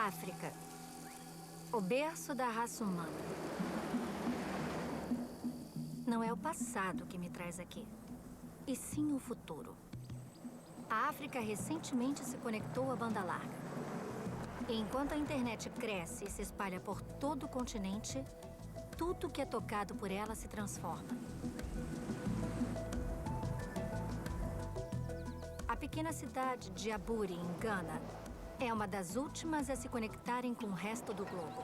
África, o berço da raça humana. Não é o passado que me traz aqui, e sim o futuro. A África recentemente se conectou à banda larga. E enquanto a internet cresce e se espalha por todo o continente, tudo que é tocado por ela se transforma. A pequena cidade de Aburi, em Gana, é uma das últimas a se conectarem com o resto do globo.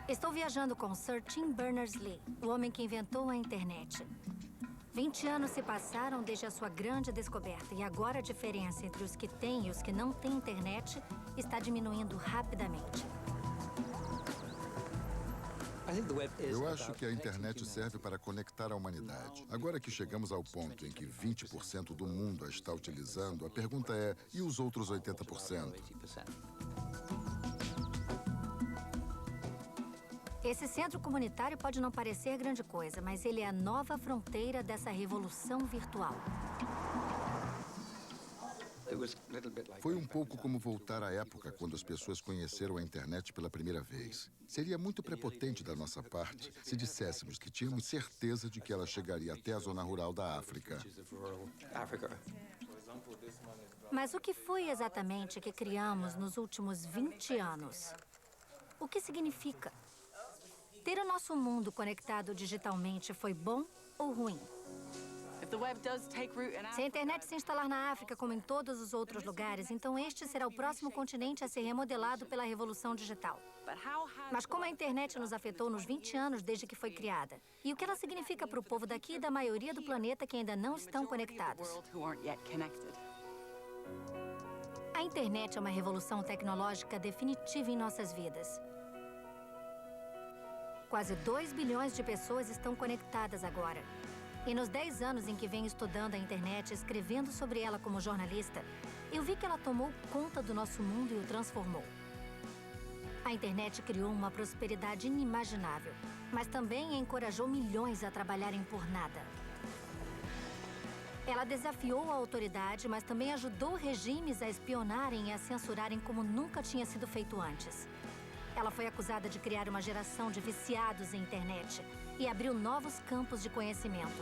Estou viajando com Sir Tim Berners-Lee, o homem que inventou a internet. 20 anos se passaram desde a sua grande descoberta e agora a diferença entre os que têm e os que não têm internet está diminuindo rapidamente. Eu acho que a internet serve para conectar a humanidade. Agora que chegamos ao ponto em que 20% do mundo a está utilizando, a pergunta é, e os outros 80%? Esse centro comunitário pode não parecer grande coisa, mas ele é a nova fronteira dessa revolução virtual. Foi um pouco como voltar à época quando as pessoas conheceram a internet pela primeira vez. Seria muito prepotente da nossa parte se disséssemos que tínhamos certeza de que ela chegaria até a zona rural da África. Mas o que foi exatamente que criamos nos últimos 20 anos? O que significa? Ter o nosso mundo conectado digitalmente foi bom ou ruim? Se a internet se instalar na África como em todos os outros lugares, então este será o próximo continente a ser remodelado pela revolução digital. Mas como a internet nos afetou nos 20 anos desde que foi criada? E o que ela significa para o povo daqui e da maioria do planeta que ainda não estão conectados? A internet é uma revolução tecnológica definitiva em nossas vidas. Quase 2 bilhões de pessoas estão conectadas agora. E nos 10 anos em que venho estudando a internet e escrevendo sobre ela como jornalista, eu vi que ela tomou conta do nosso mundo e o transformou. A internet criou uma prosperidade inimaginável, mas também encorajou milhões a trabalharem por nada. Ela desafiou a autoridade, mas também ajudou regimes a espionarem e a censurarem como nunca tinha sido feito antes. Ela foi acusada de criar uma geração de viciados em internet e abriu novos campos de conhecimento.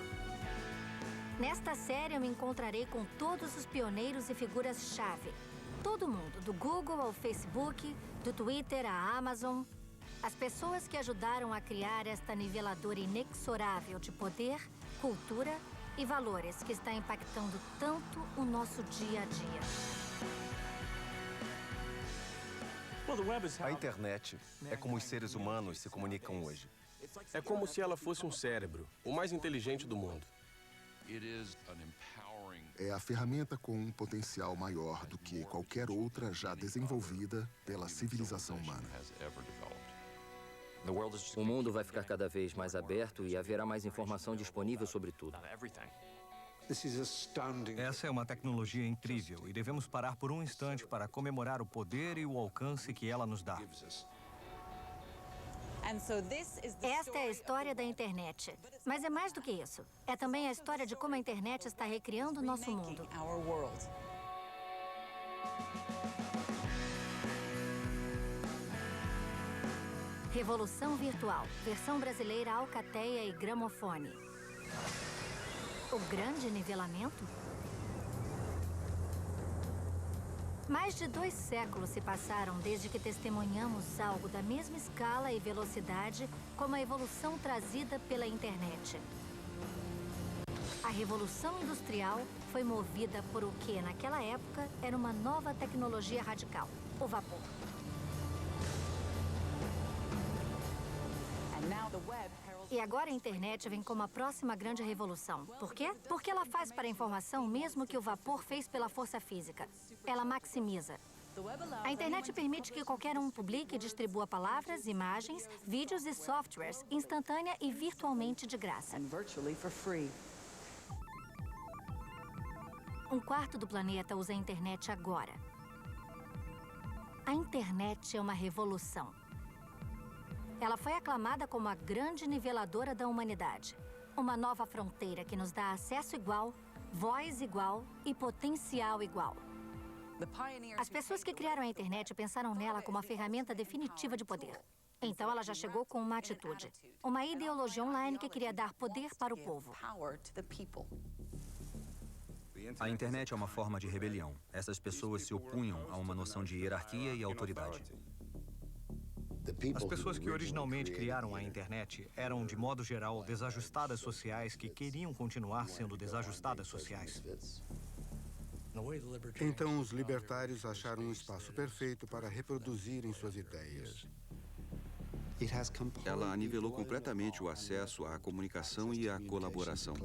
Nesta série, eu me encontrarei com todos os pioneiros e figuras-chave. Todo mundo, do Google ao Facebook, do Twitter à Amazon. As pessoas que ajudaram a criar esta niveladora inexorável de poder, cultura e valores que está impactando tanto o nosso dia a dia. A internet é como os seres humanos se comunicam hoje. É como se ela fosse um cérebro, o mais inteligente do mundo. É a ferramenta com um potencial maior do que qualquer outra já desenvolvida pela civilização humana. O mundo vai ficar cada vez mais aberto e haverá mais informação disponível sobre tudo. Essa é uma tecnologia incrível e devemos parar por um instante para comemorar o poder e o alcance que ela nos dá. Esta é a história da internet. Mas é mais do que isso. É também a história de como a internet está recriando o nosso mundo. Revolução Virtual, versão brasileira Alcateia e Gramofone. O grande nivelamento? Mais de 2 séculos se passaram desde que testemunhamos algo da mesma escala e velocidade como a evolução trazida pela internet. A Revolução Industrial foi movida por o que, naquela época, era uma nova tecnologia radical, o vapor. E agora a internet vem como a próxima grande revolução. Por quê? Porque ela faz para a informação o mesmo que o vapor fez pela força física. Ela maximiza. A internet permite que qualquer um publique e distribua palavras, imagens, vídeos e softwares instantânea e virtualmente de graça. 1/4 do planeta usa a internet agora. A internet é uma revolução. Ela foi aclamada como a grande niveladora da humanidade. Uma nova fronteira que nos dá acesso igual, voz igual e potencial igual. As pessoas que criaram a internet pensaram nela como a ferramenta definitiva de poder. Então ela já chegou com uma atitude, uma ideologia online que queria dar poder para o povo. A internet é uma forma de rebelião. Essas pessoas se opunham a uma noção de hierarquia e autoridade. As pessoas que originalmente criaram a internet eram, de modo geral, desajustadas sociais que queriam continuar sendo desajustadas sociais. Então, os libertários acharam um espaço perfeito para reproduzirem suas ideias. Ela nivelou completamente o acesso à comunicação e à colaboração.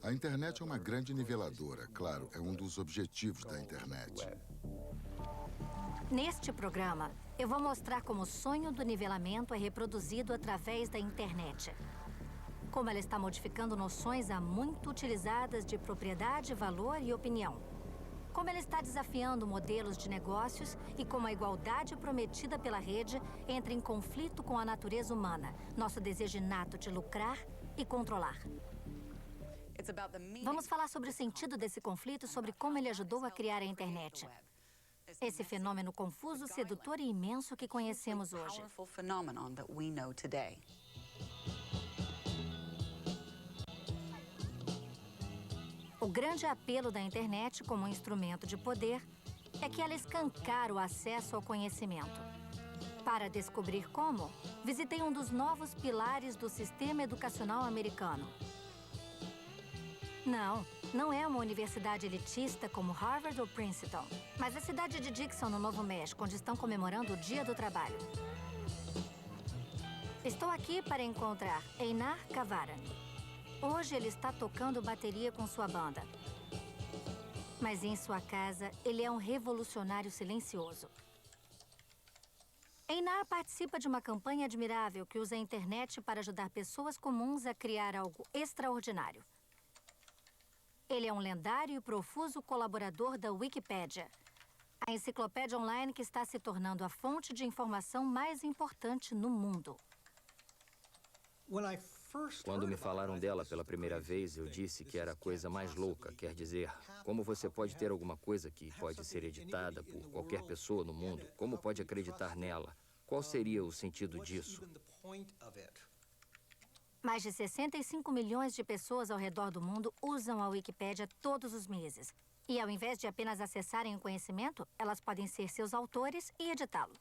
A internet é uma grande niveladora, claro, é um dos objetivos da internet. Neste programa, eu vou mostrar como o sonho do nivelamento é reproduzido através da internet. Como ela está modificando noções há muito utilizadas de propriedade, valor e opinião. Como ela está desafiando modelos de negócios e como a igualdade prometida pela rede entra em conflito com a natureza humana, nosso desejo inato de lucrar e controlar. Vamos falar sobre o sentido desse conflito e sobre como ele ajudou a criar a internet. Esse fenômeno confuso, sedutor e imenso que conhecemos hoje. O grande apelo da internet como um instrumento de poder é que ela escancara o acesso ao conhecimento. Para descobrir como, visitei um dos novos pilares do sistema educacional americano. Não é uma universidade elitista como Harvard ou Princeton, mas a cidade de Dixon, no Novo México, onde estão comemorando o Dia do Trabalho. Estou aqui para encontrar Einar Kavaran. Hoje ele está tocando bateria com sua banda. Mas em sua casa, ele é um revolucionário silencioso. Einar participa de uma campanha admirável que usa a internet para ajudar pessoas comuns a criar algo extraordinário. Ele é um lendário e profuso colaborador da Wikipédia, a enciclopédia online que está se tornando a fonte de informação mais importante no mundo. Quando me falaram dela pela primeira vez, eu disse que era a coisa mais louca. Quer dizer, como você pode ter alguma coisa que pode ser editada por qualquer pessoa no mundo? Como pode acreditar nela? Qual seria o sentido disso? Mais de 65 milhões de pessoas ao redor do mundo usam a Wikipédia todos os meses. E ao invés de apenas acessarem o conhecimento, elas podem ser seus autores e editá-lo.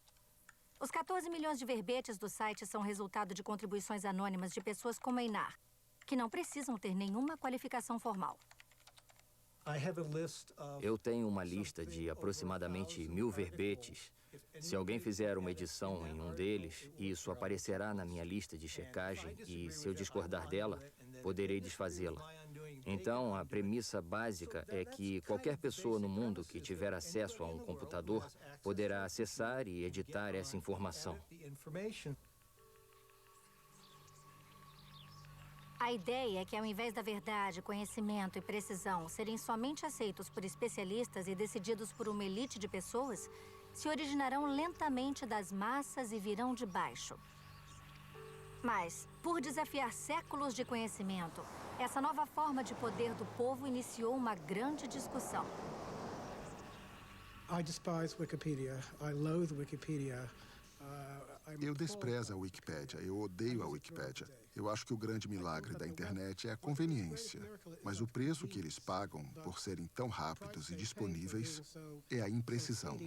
Os 14 milhões de verbetes do site são resultado de contribuições anônimas de pessoas como Einar, que não precisam ter nenhuma qualificação formal. Eu tenho uma lista de aproximadamente 1000 verbetes. Se alguém fizer uma edição em um deles, isso aparecerá na minha lista de checagem e, se eu discordar dela, poderei desfazê-la. Então, a premissa básica é que qualquer pessoa no mundo que tiver acesso a um computador poderá acessar e editar essa informação. A ideia é que, ao invés da verdade, conhecimento e precisão serem somente aceitos por especialistas e decididos por uma elite de pessoas, se originarão lentamente das massas e virão de baixo. Mas, por desafiar séculos de conhecimento, essa nova forma de poder do povo iniciou uma grande discussão. Eu desprezo a Wikipédia, eu odeio a Wikipédia. Eu acho que o grande milagre da internet é a conveniência. Mas o preço que eles pagam por serem tão rápidos e disponíveis é a imprecisão.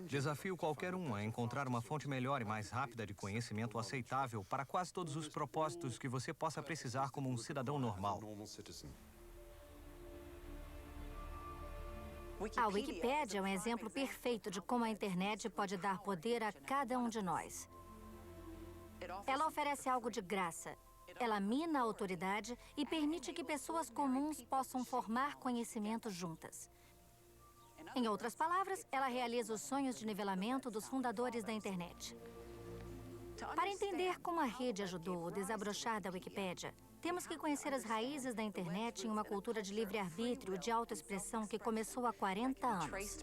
Desafio qualquer um a encontrar uma fonte melhor e mais rápida de conhecimento aceitável para quase todos os propósitos que você possa precisar como um cidadão normal. A Wikipédia é um exemplo perfeito de como a internet pode dar poder a cada um de nós. Ela oferece algo de graça. Ela mina a autoridade e permite que pessoas comuns possam formar conhecimento juntas. Em outras palavras, ela realiza os sonhos de nivelamento dos fundadores da internet. Para entender como a rede ajudou o desabrochar da Wikipédia, temos que conhecer as raízes da internet em uma cultura de livre-arbítrio e de autoexpressão que começou há 40 anos.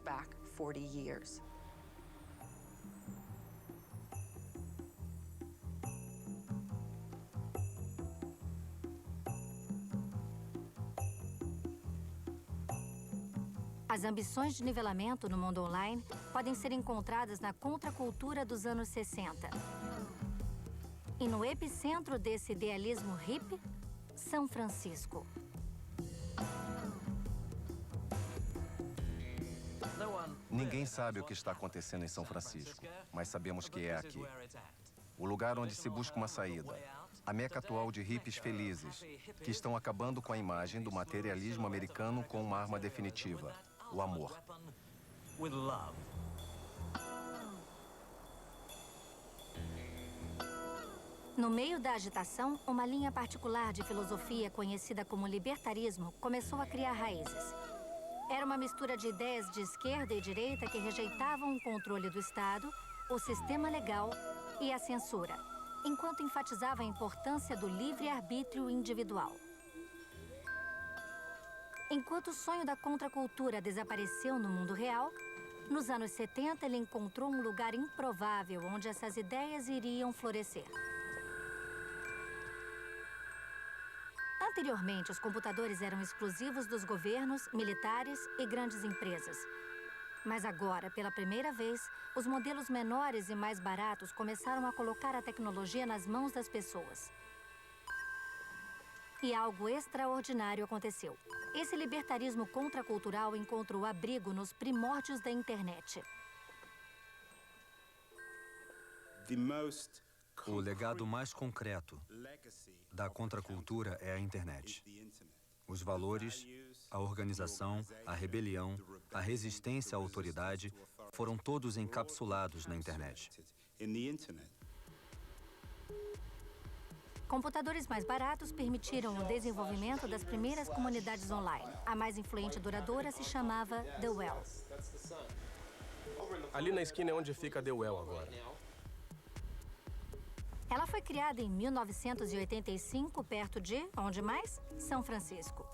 As ambições de nivelamento no mundo online podem ser encontradas na contracultura dos anos 60. E no epicentro desse idealismo hippie, São Francisco. Ninguém sabe o que está acontecendo em São Francisco, mas sabemos que é aqui. O lugar onde se busca uma saída. A meca atual de hippies felizes, que estão acabando com a imagem do materialismo americano com uma arma definitiva, o amor. No meio da agitação, uma linha particular de filosofia conhecida como libertarismo começou a criar raízes. Era uma mistura de ideias de esquerda e direita que rejeitavam o controle do Estado, o sistema legal e a censura, enquanto enfatizava a importância do livre-arbítrio individual. Enquanto o sonho da contracultura desapareceu no mundo real, nos anos 70 ele encontrou um lugar improvável onde essas ideias iriam florescer. Anteriormente, os computadores eram exclusivos dos governos, militares e grandes empresas. Mas agora, pela primeira vez, os modelos menores e mais baratos começaram a colocar a tecnologia nas mãos das pessoas. E algo extraordinário aconteceu. Esse libertarismo contracultural encontrou abrigo nos primórdios da internet. O legado mais concreto da contracultura é a internet. Os valores, a organização, a rebelião, a resistência à autoridade foram todos encapsulados na internet. Computadores mais baratos permitiram o desenvolvimento das primeiras comunidades online. A mais influente e duradoura se chamava The Well. Ali na esquina é onde fica a The Well agora. Ela foi criada em 1985, perto de, onde mais? São Francisco.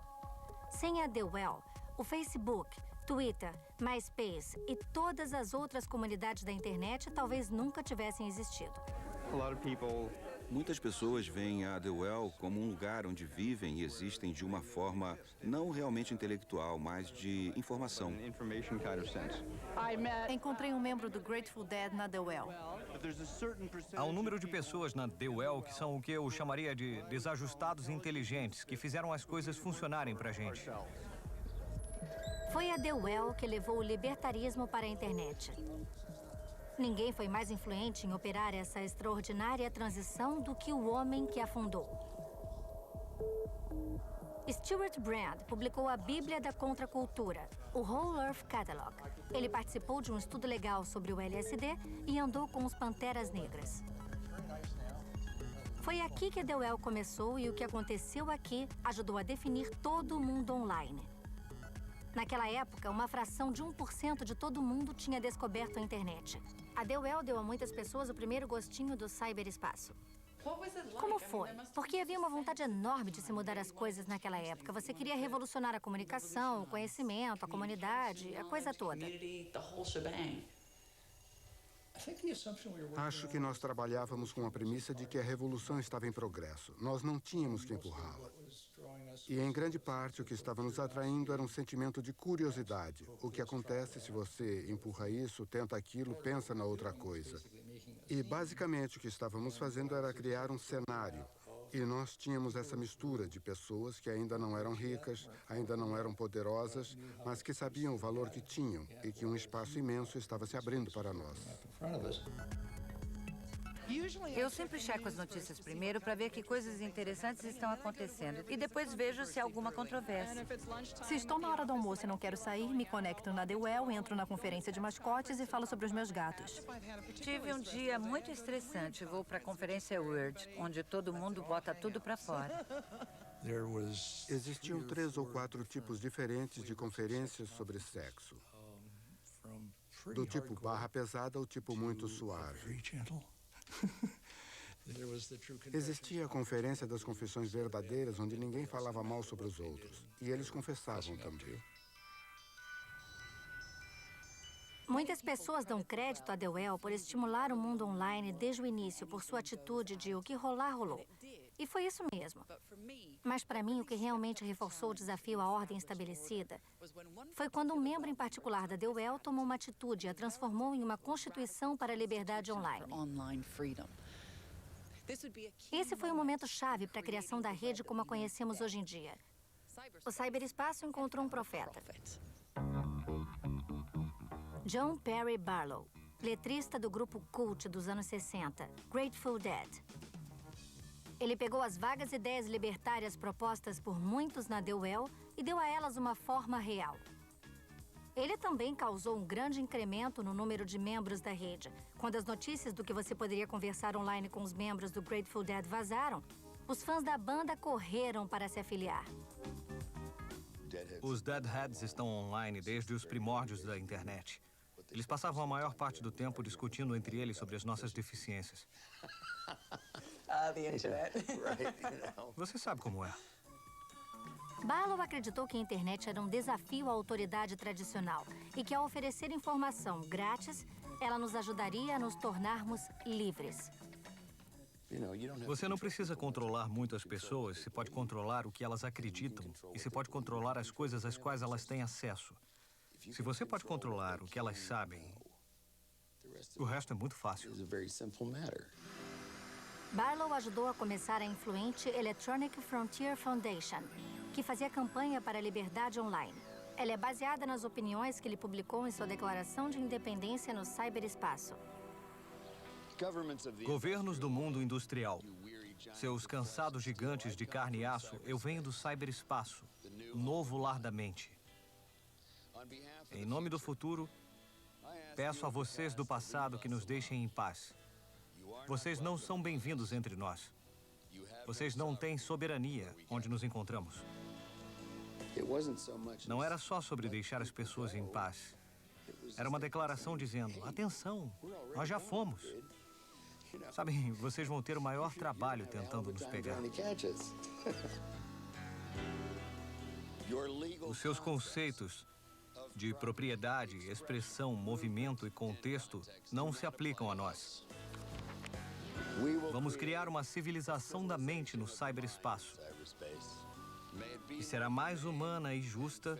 Sem a The Well, o Facebook, Twitter, MySpace e todas as outras comunidades da internet talvez nunca tivessem existido. Muitas pessoas veem a The Well como um lugar onde vivem e existem de uma forma não realmente intelectual, mas de informação. Encontrei um membro do Grateful Dead na The Well. Há um número de pessoas na The Well que são o que eu chamaria de desajustados inteligentes, que fizeram as coisas funcionarem pra gente. Foi a The Well que levou o libertarismo para a internet. Ninguém foi mais influente em operar essa extraordinária transição do que o homem que a fundou. Stuart Brand publicou a Bíblia da Contracultura, o Whole Earth Catalog. Ele participou de um estudo legal sobre o LSD e andou com os Panteras Negras. Foi aqui que a The Well começou e o que aconteceu aqui ajudou a definir todo o mundo online. Naquela época, uma fração de 1% de todo mundo tinha descoberto a internet. A The Well deu a muitas pessoas o primeiro gostinho do cyberespaço. Como foi? Porque havia uma vontade enorme de se mudar as coisas naquela época. Você queria revolucionar a comunicação, o conhecimento, a comunidade, a coisa toda. Acho que nós trabalhávamos com a premissa de que a revolução estava em progresso. Nós não tínhamos que empurrá-la. E, em grande parte, o que estava nos atraindo era um sentimento de curiosidade. O que acontece se você empurra isso, tenta aquilo, pensa na outra coisa. E, basicamente, o que estávamos fazendo era criar um cenário. E nós tínhamos essa mistura de pessoas que ainda não eram ricas, ainda não eram poderosas, mas que sabiam o valor que tinham e que um espaço imenso estava se abrindo para nós. Eu sempre checo as notícias primeiro para ver que coisas interessantes estão acontecendo. E depois vejo se há alguma controvérsia. Se estou na hora do almoço e não quero sair, me conecto na The Well, entro na conferência de mascotes e falo sobre os meus gatos. Tive um dia muito estressante. Vou para a conferência Word, onde todo mundo bota tudo para fora. Existiam 3 ou 4 tipos diferentes de conferências sobre sexo. Do tipo barra pesada ao tipo muito suave. Existia a Conferência das Confissões Verdadeiras, onde ninguém falava mal sobre os outros. E eles confessavam também. Muitas pessoas dão crédito a Deuel por estimular o mundo online desde o início, por sua atitude de o que rolar, rolou. E foi isso mesmo. Mas para mim, o que realmente reforçou o desafio à ordem estabelecida foi quando um membro em particular da Deuel tomou uma atitude e a transformou em uma constituição para a liberdade online. Esse foi um momento chave para a criação da rede como a conhecemos hoje em dia. O ciberespaço encontrou um profeta. John Perry Barlow, letrista do grupo cult dos anos 60, Grateful Dead. Ele pegou as vagas ideias libertárias propostas por muitos na Deuel e deu a elas uma forma real. Ele também causou um grande incremento no número de membros da rede. Quando as notícias do que você poderia conversar online com os membros do Grateful Dead vazaram, os fãs da banda correram para se afiliar. Os Deadheads estão online desde os primórdios da internet. Eles passavam a maior parte do tempo discutindo entre eles sobre as nossas deficiências. Você sabe como é. Barlow acreditou que a internet era um desafio à autoridade tradicional e que, ao oferecer informação grátis, ela nos ajudaria a nos tornarmos livres. Você não precisa controlar muitas pessoas, você pode controlar o que elas acreditam e você pode controlar as coisas às quais elas têm acesso. Se você pode controlar o que elas sabem, o resto é muito fácil. Barlow ajudou a começar a influente Electronic Frontier Foundation, que fazia campanha para a liberdade online. Ela é baseada nas opiniões que ele publicou em sua declaração de independência no ciberespaço. Governos do mundo industrial, seus cansados gigantes de carne e aço, eu venho do ciberespaço, o novo lar da mente. Em nome do futuro, peço a vocês do passado que nos deixem em paz. Vocês não são bem-vindos entre nós. Vocês não têm soberania onde nos encontramos. Não era só sobre deixar as pessoas em paz. Era uma declaração dizendo, atenção, nós já fomos. Sabem, vocês vão ter o maior trabalho tentando nos pegar. Os seus conceitos de propriedade, expressão, movimento e contexto não se aplicam a nós. Vamos criar uma civilização da mente no ciberespaço. Que será mais humana e justa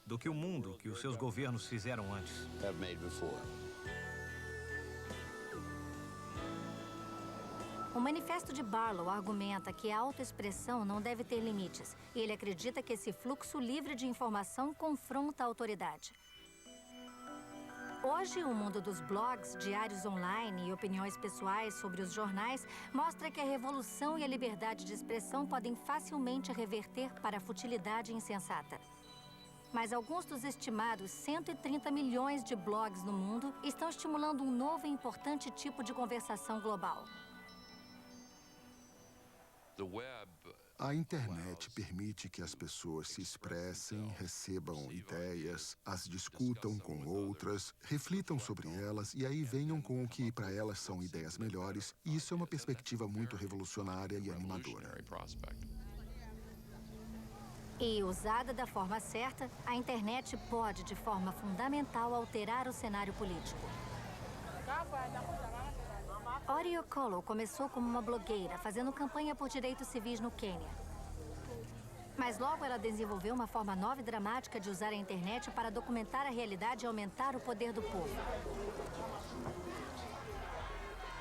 do que o mundo que os seus governos fizeram antes. O manifesto de Barlow argumenta que a autoexpressão não deve ter limites, e ele acredita que esse fluxo livre de informação confronta a autoridade. Hoje, o mundo dos blogs, diários online e opiniões pessoais sobre os jornais mostra que a revolução e a liberdade de expressão podem facilmente reverter para a futilidade insensata. Mas alguns dos estimados 130 milhões de blogs no mundo estão estimulando um novo e importante tipo de conversação global. A internet permite que as pessoas se expressem, recebam ideias, as discutam com outras, reflitam sobre elas e aí venham com o que para elas são ideias melhores. E isso é uma perspectiva muito revolucionária e animadora. E, usada da forma certa, a internet pode, de forma fundamental, alterar o cenário político. Ori Okolo começou como uma blogueira, fazendo campanha por direitos civis no Quênia. Mas logo ela desenvolveu uma forma nova e dramática de usar a internet para documentar a realidade e aumentar o poder do povo.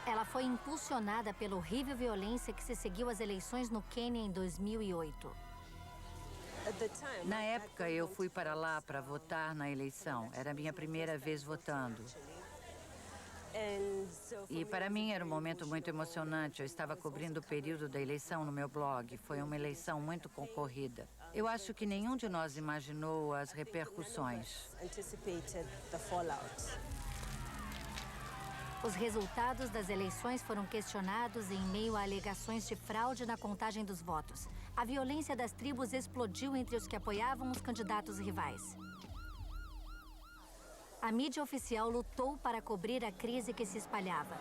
Ela foi impulsionada pela horrível violência que se seguiu às eleições no Quênia em 2008. Na época, eu fui para lá para votar na eleição. Era a minha primeira vez votando. E para mim era um momento muito emocionante. Eu estava cobrindo o período da eleição no meu blog. Foi uma eleição muito concorrida. Eu acho que nenhum de nós imaginou as repercussões. Os resultados das eleições foram questionados em meio a alegações de fraude na contagem dos votos. A violência das tribos explodiu entre os que apoiavam os candidatos rivais. A mídia oficial lutou para cobrir a crise que se espalhava.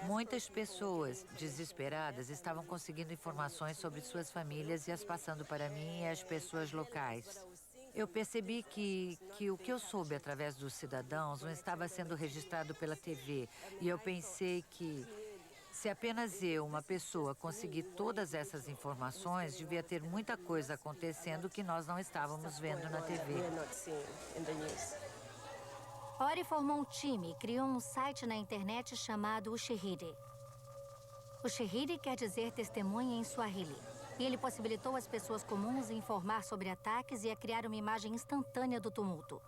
Muitas pessoas desesperadas estavam conseguindo informações sobre suas famílias e as passando para mim e as pessoas locais. Eu percebi que o que eu soube através dos cidadãos não estava sendo registrado pela TV. E eu pensei que se apenas eu, uma pessoa, conseguir todas essas informações, devia ter muita coisa acontecendo que nós não estávamos vendo na TV. Ori formou um time e criou um site na internet chamado Ushahidi. Ushahidi quer dizer testemunha em Swahili. E ele possibilitou às pessoas comuns informar sobre ataques e a criar uma imagem instantânea do tumulto.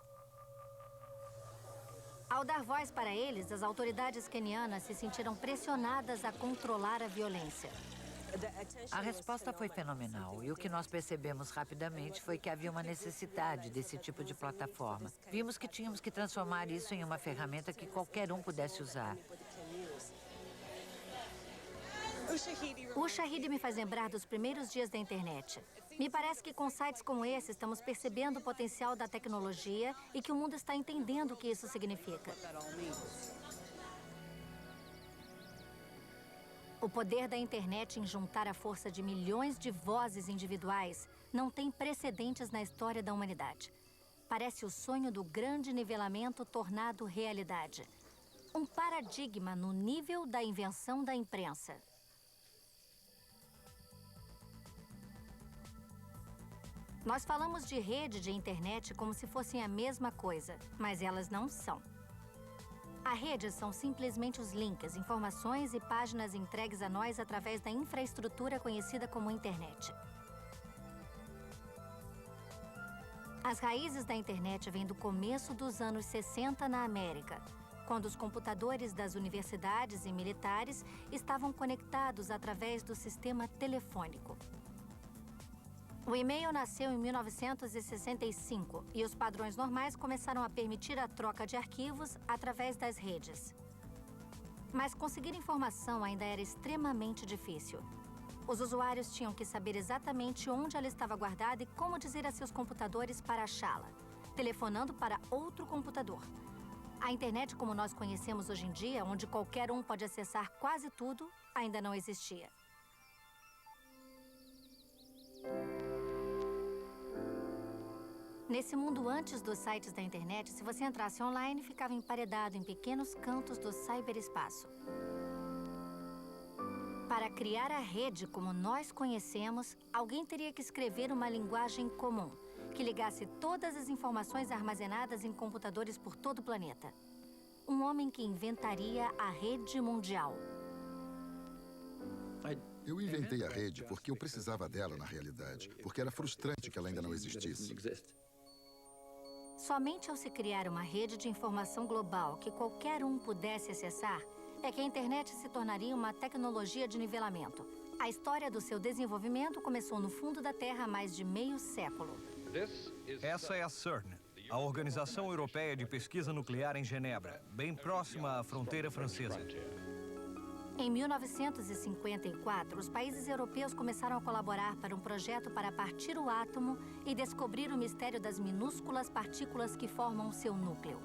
Ao dar voz para eles, as autoridades quenianas se sentiram pressionadas a controlar a violência. A resposta foi fenomenal e o que nós percebemos rapidamente foi que havia uma necessidade desse tipo de plataforma. Vimos que tínhamos que transformar isso em uma ferramenta que qualquer um pudesse usar. O Ushahidi me faz lembrar dos primeiros dias da internet. Me parece que com sites como esse estamos percebendo o potencial da tecnologia e que o mundo está entendendo o que isso significa. O poder da internet em juntar a força de milhões de vozes individuais não tem precedentes na história da humanidade. Parece o sonho do grande nivelamento tornado realidade. Um paradigma no nível da invenção da imprensa. Nós falamos de rede de internet como se fossem a mesma coisa, mas elas não são. A rede são simplesmente os links, informações e páginas entregues a nós através da infraestrutura conhecida como internet. As raízes da internet vêm do começo dos anos 60 na América, quando os computadores das universidades e militares estavam conectados através do sistema telefônico. O e-mail nasceu em 1965 e os padrões normais começaram a permitir a troca de arquivos através das redes. Mas conseguir informação ainda era extremamente difícil. Os usuários tinham que saber exatamente onde ela estava guardada e como dizer a seus computadores para achá-la, telefonando para outro computador. A internet como nós conhecemos hoje em dia, onde qualquer um pode acessar quase tudo, ainda não existia. Nesse mundo antes dos sites da internet, se você entrasse online, ficava emparedado em pequenos cantos do ciberespaço. Para criar a rede como nós conhecemos, alguém teria que escrever uma linguagem comum, que ligasse todas as informações armazenadas em computadores por todo o planeta. Um homem que inventaria a rede mundial. Eu inventei a rede porque eu precisava dela na realidade, porque era frustrante que ela ainda não existisse. Somente ao se criar uma rede de informação global que qualquer um pudesse acessar, é que a internet se tornaria uma tecnologia de nivelamento. A história do seu desenvolvimento começou no fundo da Terra há mais de meio século. Essa é a CERN, a Organização Europeia de Pesquisa Nuclear em Genebra, bem próxima à fronteira francesa. Em 1954, os países europeus começaram a colaborar para um projeto para partir o átomo e descobrir o mistério das minúsculas partículas que formam seu núcleo.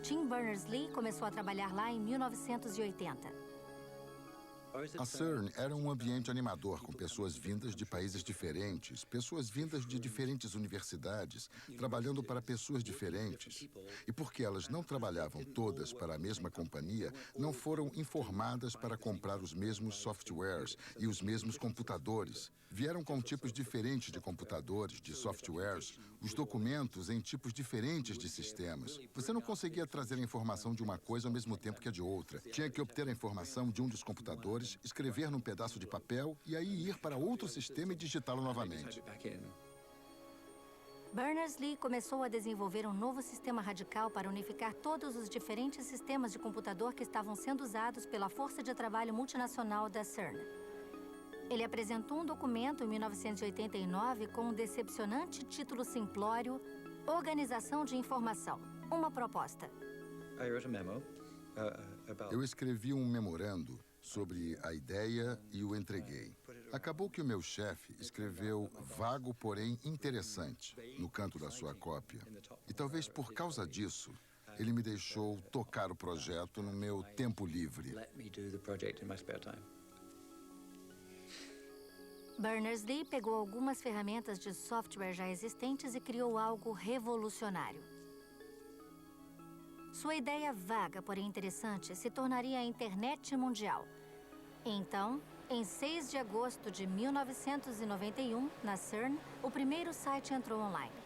Tim Berners-Lee começou a trabalhar lá em 1980. A CERN era um ambiente animador, com pessoas vindas de países diferentes, pessoas vindas de diferentes universidades, trabalhando para pessoas diferentes. E porque elas não trabalhavam todas para a mesma companhia, não foram informadas para comprar os mesmos softwares e os mesmos computadores. Vieram com tipos diferentes de computadores, de softwares, os documentos em tipos diferentes de sistemas. Você não conseguia trazer a informação de uma coisa ao mesmo tempo que a de outra. Tinha que obter a informação de um dos computadores, escrever num pedaço de papel e aí ir para outro sistema e digitá-lo novamente. Berners-Lee começou a desenvolver um novo sistema radical para unificar todos os diferentes sistemas de computador que estavam sendo usados pela força de trabalho multinacional da CERN. Ele apresentou um documento em 1989 com um decepcionante título simplório, Organização de Informação, uma proposta. Eu escrevi um memorando sobre a ideia e o entreguei. Acabou que o meu chefe escreveu vago, porém interessante, no canto da sua cópia. E talvez por causa disso, ele me deixou tocar o projeto no meu tempo livre. Berners-Lee pegou algumas ferramentas de software já existentes e criou algo revolucionário. Sua ideia vaga, porém interessante, se tornaria a internet mundial. Então, em 6 de agosto de 1991, na CERN, o primeiro site entrou online.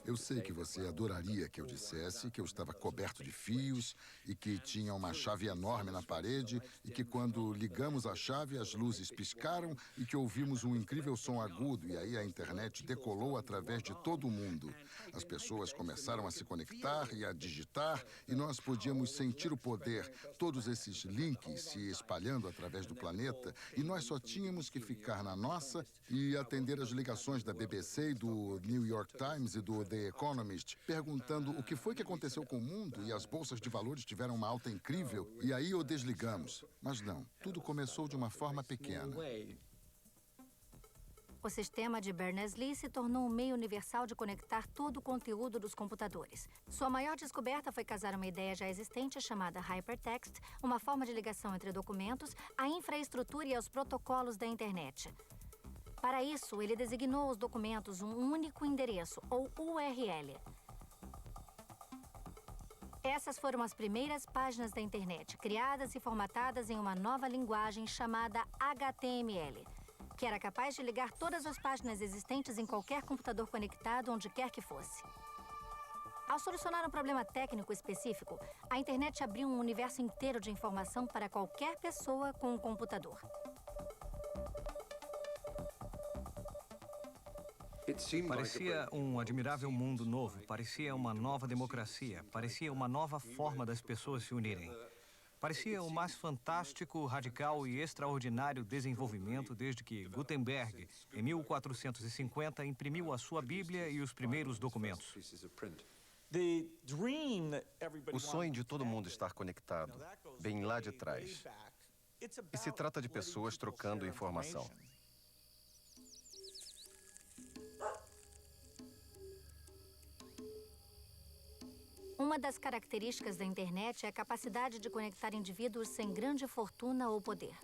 Eu sei que você adoraria que eu dissesse que eu estava coberto de fios e que tinha uma chave enorme na parede e que quando ligamos a chave as luzes piscaram e que ouvimos um incrível som agudo e aí a internet decolou através de todo o mundo. As pessoas começaram a se conectar e a digitar e nós podíamos sentir o poder, todos esses links se espalhando através do planeta e nós só tínhamos que ficar na nossa e atender as ligações da BBC e do New York Times e do The Economist, perguntando o que foi que aconteceu com o mundo e as bolsas de valores tiveram uma alta incrível e aí o desligamos. Mas não, tudo começou de uma forma pequena. O sistema de Berners-Lee se tornou um meio universal de conectar todo o conteúdo dos computadores. Sua maior descoberta foi casar uma ideia já existente chamada Hypertext, uma forma de ligação entre documentos, à infraestrutura e aos protocolos da internet. Para isso, ele designou aos documentos um único endereço, ou URL. Essas foram as primeiras páginas da internet, criadas e formatadas em uma nova linguagem chamada HTML, que era capaz de ligar todas as páginas existentes em qualquer computador conectado onde quer que fosse. Ao solucionar um problema técnico específico, a internet abriu um universo inteiro de informação para qualquer pessoa com um computador. Parecia um admirável mundo novo, parecia uma nova democracia, parecia uma nova forma das pessoas se unirem. Parecia o mais fantástico, radical e extraordinário desenvolvimento desde que Gutenberg, em 1450, imprimiu a sua Bíblia e os primeiros documentos. O sonho de todo mundo estar conectado, bem lá de trás. E se trata de pessoas trocando informação. Uma das características da internet é a capacidade de conectar indivíduos sem grande fortuna ou poder.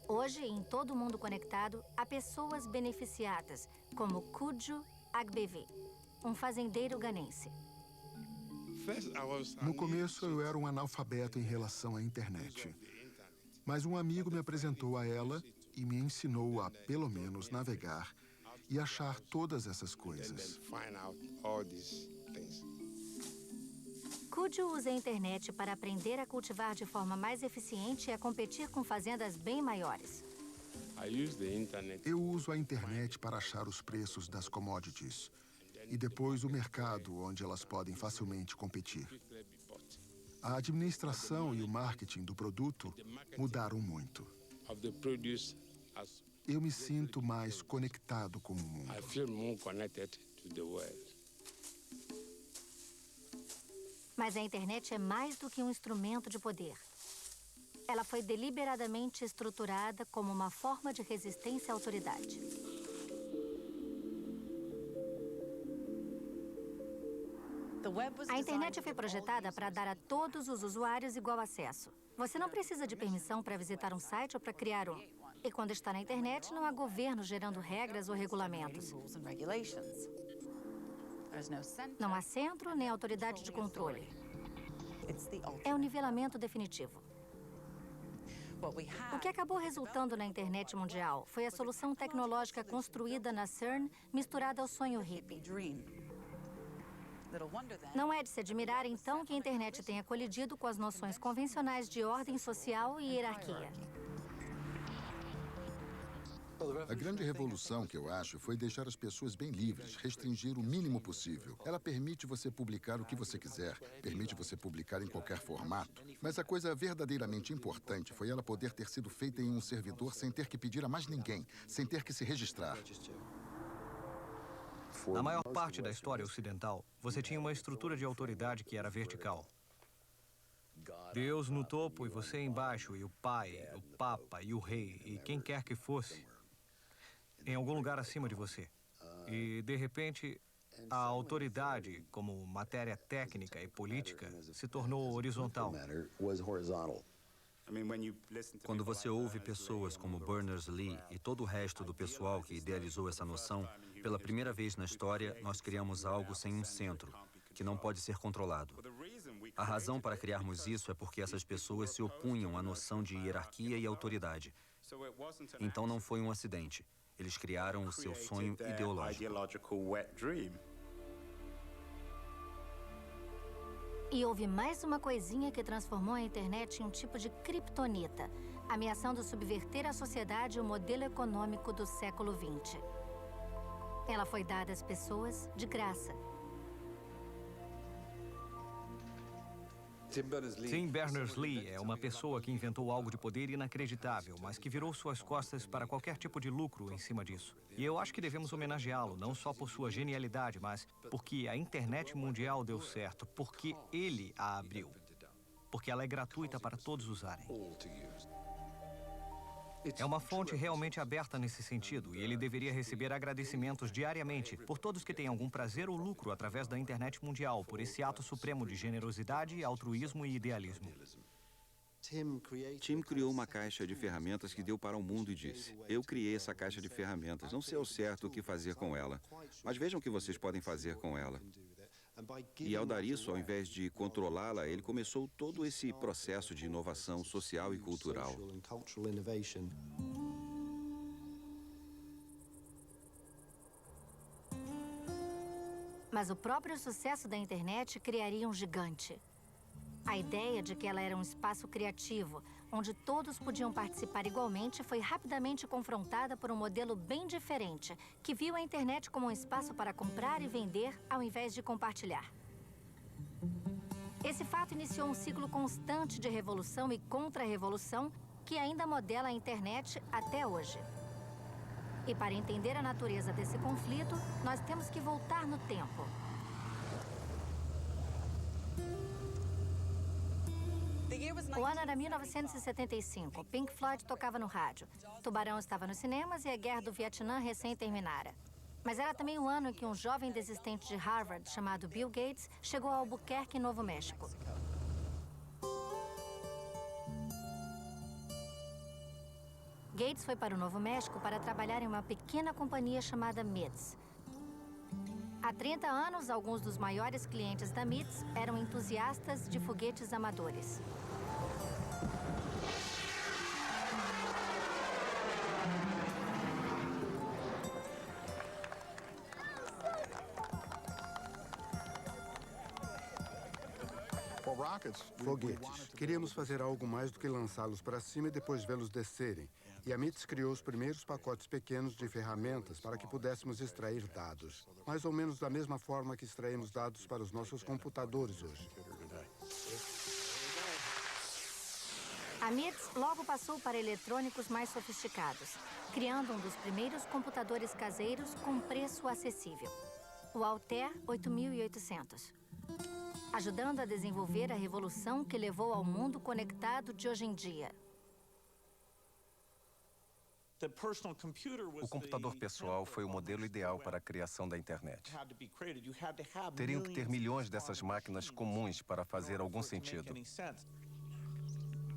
Hoje, em todo o mundo conectado, há pessoas beneficiadas, como Kujo Agbevi, um fazendeiro ganense. No começo, eu era um analfabeto em relação à internet. Mas um amigo me apresentou a ela e me ensinou a, pelo menos, navegar e achar todas essas coisas. Kujo usa a internet para aprender a cultivar de forma mais eficiente e a competir com fazendas bem maiores. Eu uso a internet para achar os preços das commodities e depois o mercado onde elas podem facilmente competir. A administração e o marketing do produto mudaram muito. Eu me sinto mais conectado com o mundo. Mas a internet é mais do que um instrumento de poder. Ela foi deliberadamente estruturada como uma forma de resistência à autoridade. A internet foi projetada para dar a todos os usuários igual acesso. Você não precisa de permissão para visitar um site ou para criar um. E quando está na internet, não há governo gerando regras ou regulamentos. Não há centro nem autoridade de controle. É o nivelamento definitivo. O que acabou resultando na internet mundial foi a solução tecnológica construída na CERN, misturada ao sonho hippie. Não é de se admirar, então, que a internet tenha colidido com as noções convencionais de ordem social e hierarquia. A grande revolução que eu acho foi deixar as pessoas bem livres, restringir o mínimo possível. Ela permite você publicar o que você quiser, permite você publicar em qualquer formato. Mas a coisa verdadeiramente importante foi ela poder ter sido feita em um servidor sem ter que pedir a mais ninguém, sem ter que se registrar. Na maior parte da história ocidental, você tinha uma estrutura de autoridade que era vertical. Deus no topo e você embaixo, e o pai, o papa e o rei, e quem quer que fosse, em algum lugar acima de você. E, de repente, a autoridade, como matéria técnica e política, se tornou horizontal. Quando você ouve pessoas como Berners-Lee e todo o resto do pessoal que idealizou essa noção, pela primeira vez na história, nós criamos algo sem um centro, que não pode ser controlado. A razão para criarmos isso é porque essas pessoas se opunham à noção de hierarquia e autoridade. Então não foi um acidente. Eles criaram o seu sonho ideológico. E houve mais uma coisinha que transformou a internet em um tipo de criptonita, ameaçando subverter a sociedade e o modelo econômico do século XX. Ela foi dada às pessoas de graça. Tim Berners-Lee é uma pessoa que inventou algo de poder inacreditável, mas que virou suas costas para qualquer tipo de lucro em cima disso. E eu acho que devemos homenageá-lo, não só por sua genialidade, mas porque a internet mundial deu certo, porque ele a abriu. Porque ela é gratuita para todos usarem. É uma fonte realmente aberta nesse sentido, e ele deveria receber agradecimentos diariamente por todos que têm algum prazer ou lucro através da internet mundial, por esse ato supremo de generosidade, altruísmo e idealismo. Tim criou uma caixa de ferramentas que deu para o mundo e disse: eu criei essa caixa de ferramentas, não sei ao certo o que fazer com ela, mas vejam o que vocês podem fazer com ela. E ao dar isso, ao invés de controlá-la, ele começou todo esse processo de inovação social e cultural. Mas o próprio sucesso da internet criaria um gigante. A ideia de que ela era um espaço criativo, onde todos podiam participar igualmente, foi rapidamente confrontada por um modelo bem diferente, que viu a internet como um espaço para comprar e vender, ao invés de compartilhar. Esse fato iniciou um ciclo constante de revolução e contra-revolução que ainda modela a internet até hoje. E para entender a natureza desse conflito, nós temos que voltar no tempo. O ano era 1975. Pink Floyd tocava no rádio. Tubarão estava nos cinemas e a guerra do Vietnã recém terminara. Mas era também o ano em que um jovem desistente de Harvard, chamado Bill Gates, chegou a Albuquerque, Novo México. Gates foi para o Novo México para trabalhar em uma pequena companhia chamada MITS. Há 30 anos, alguns dos maiores clientes da MITS eram entusiastas de foguetes amadores. Foguetes. Queríamos fazer algo mais do que lançá-los para cima e depois vê-los descerem. E a MITS criou os primeiros pacotes pequenos de ferramentas para que pudéssemos extrair dados. Mais ou menos da mesma forma que extraímos dados para os nossos computadores hoje. A MITS logo passou para eletrônicos mais sofisticados, criando um dos primeiros computadores caseiros com preço acessível. O Altair 8800. Ajudando a desenvolver a revolução que levou ao mundo conectado de hoje em dia. O computador pessoal foi o modelo ideal para a criação da internet. Teriam que ter milhões dessas máquinas comuns para fazer algum sentido.